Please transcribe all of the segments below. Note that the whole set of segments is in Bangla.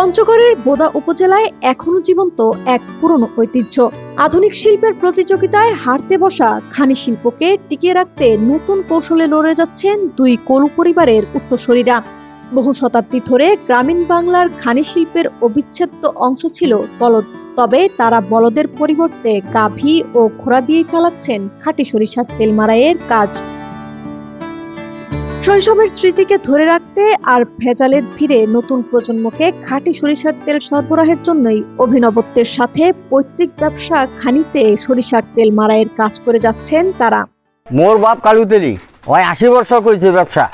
পঞ্চগড়ের বোদা উপজেলায় এখনো জীবন্ত এক পুরনো ঐতিহ্য। আধুনিক শিল্পের প্রতিযোগিতায় হারতে বসা খানি শিল্পকে টিকিয়ে রাখতে নতুন কৌশলে লড়ে যাচ্ছেন দুই কলু পরিবারের উত্তরসূরিরা। বহু শতাব্দী ধরে গ্রামীণ বাংলার খানি শিল্পের অবিচ্ছেদ্য অংশ ছিল বলদ, তবে তারা বলদের পরিবর্তে গাভী ও ঘোড়া দিয়ে চালাচ্ছেন খাঁটি সরিষার তেল মাড়াইয়ের কাজ। শৈশবের স্মৃতিকে ধরে রাখতে আর ভেজালের ভিড়ে নতুন প্রজন্মকে খাঁটি সরিষার তেল সরবরাহের জন্যই অভিনবত্বের সাথে পৈতৃক ব্যবসা খানিতে সরিষার তেল মাড়াইয়ের কাজ করে যাচ্ছেন তারা। মোর বাপ কালু তেলি ওই 80 বছর করেছে ব্যবসা,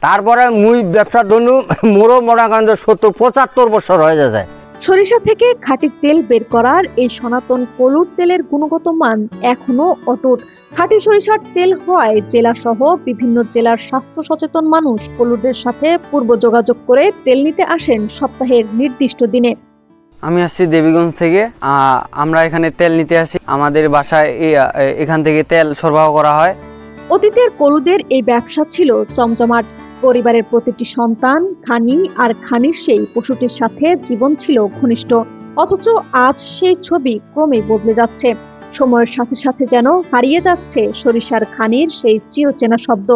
তারপরে মুই ব্যবসা ধনু মোরও মনে 70-75 বছর হয়ে যায়। সরিষা থেকে খাঁটি তেল বের করার এই সনাতন কলুর তেলের গুণগত মান এখনো অটুট। খাঁটি সরিষার তেল হওয়ায় জেলা সহ বিভিন্ন জেলার স্বাস্থ্য সচেতন মানুষ কলুদের সাথে পূর্ব যোগাযোগ করে তেল নিতে আসেন সপ্তাহের নির্দিষ্ট দিনে। আমি আসছি দেবীগঞ্জ থেকে, আমরা এখানে তেল নিতে আসি। আমাদের বাসায় এখান থেকে তেল সরবরাহ করা হয়। অতীতের কলুদের এই ব্যবসা ছিল জমজমাট। পরিবারের প্রতিটি সন্তান খানি আর খানির সেই পশুটির সাথে জীবন ছিল ঘনিষ্ঠ। অথচ আজ সেই ছবি ক্রমেই বদলে যাচ্ছে। সময়ের সাথে সাথে যেন হারিয়ে যাচ্ছে সরিষার খানির সেই চিরচেনা শব্দ।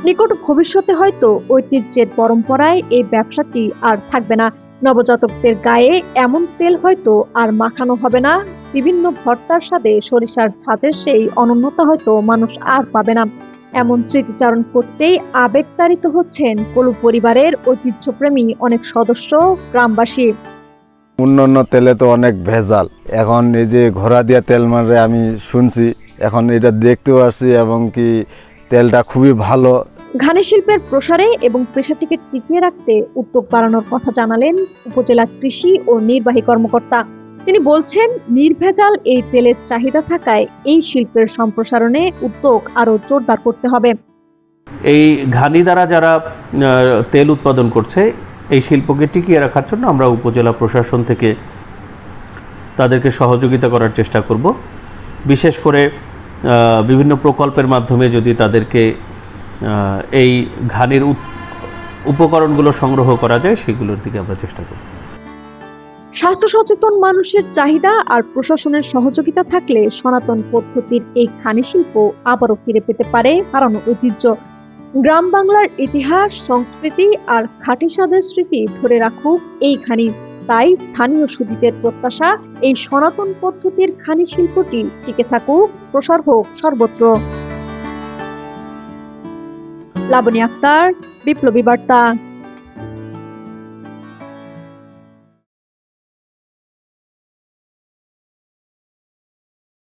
নিকট ভবিষ্যতে হয়তো ঐতিহ্যের পরম্পরায় এই ব্যবসাটি আর থাকবে না। নবজাতকদের গায়ে এমন তেল হয়তো আর মাখানো হবে না। বিভিন্ন ভর্তার স্বাদে সরিষার ঝাঁঝের সেই অনন্যতা হয়তো মানুষ আর পাবে না। এমন স্মৃতিচারণ করতেই আবেগতাড়িত হচ্ছেন কলু পরিবারের ঐতিহ্যপ্রেমী অনেক সদস্য, গ্রামবাসী। অন্যান্য তেলে তো অনেক ভেজাল, এখন এই যে ঘোড়া দিয়া তেল মারে আমি শুনছি, এখন এটা দেখতেও আসছি এবং কি তেলটা খুবই ভালো। ঘানি শিল্পের প্রসারে এবং পেশাটিকে টিকিয়ে রাখতে উদ্যোগ বাড়ানোর কথা জানালেন উপজেলা কৃষি ও নির্বাহী কর্মকর্তা। তিনি বলছেন, নির্ভেজাল এই তেলের চাহিদা থাকায় এই শিল্পের সম্প্রসারণে উদ্যোগ আরো জোরদার করতে হবে। এই ঘানি দ্বারা যারা তেল উৎপাদন করছে এই শিল্পকে টিকিয়ে রাখার জন্য আমরা উপজেলা প্রশাসন থেকে তাদেরকে সহযোগিতা করার চেষ্টা করব। বিশেষ করে বিভিন্ন প্রকল্পের মাধ্যমে যদি তাদেরকে এই ঘানির উপকরণগুলো সংগ্রহ করা যায় সেগুলোর দিকে আমরা চেষ্টা করব। স্বাস্থ্য সচেতন মানুষের চাহিদা আর প্রশাসনের সহযোগিতা থাকলে সনাতন পদ্ধতির এই খানি শিল্প আবারও ফিরে পেতে পারে হারানো ঐতিহ্য। গ্রাম বাংলার ইতিহাস, সংস্কৃতি আর খাঁটি স্বাদের স্মৃতি ধরে রাখুক এই খানি। তাই স্থানীয় সুধীদের প্রত্যাশা, এই সনাতন পদ্ধতির খানি শিল্পটি টিকে থাকুক, প্রসার হোক সর্বত্র। লাবনী আক্তার, বিপ্লবী বার্তা।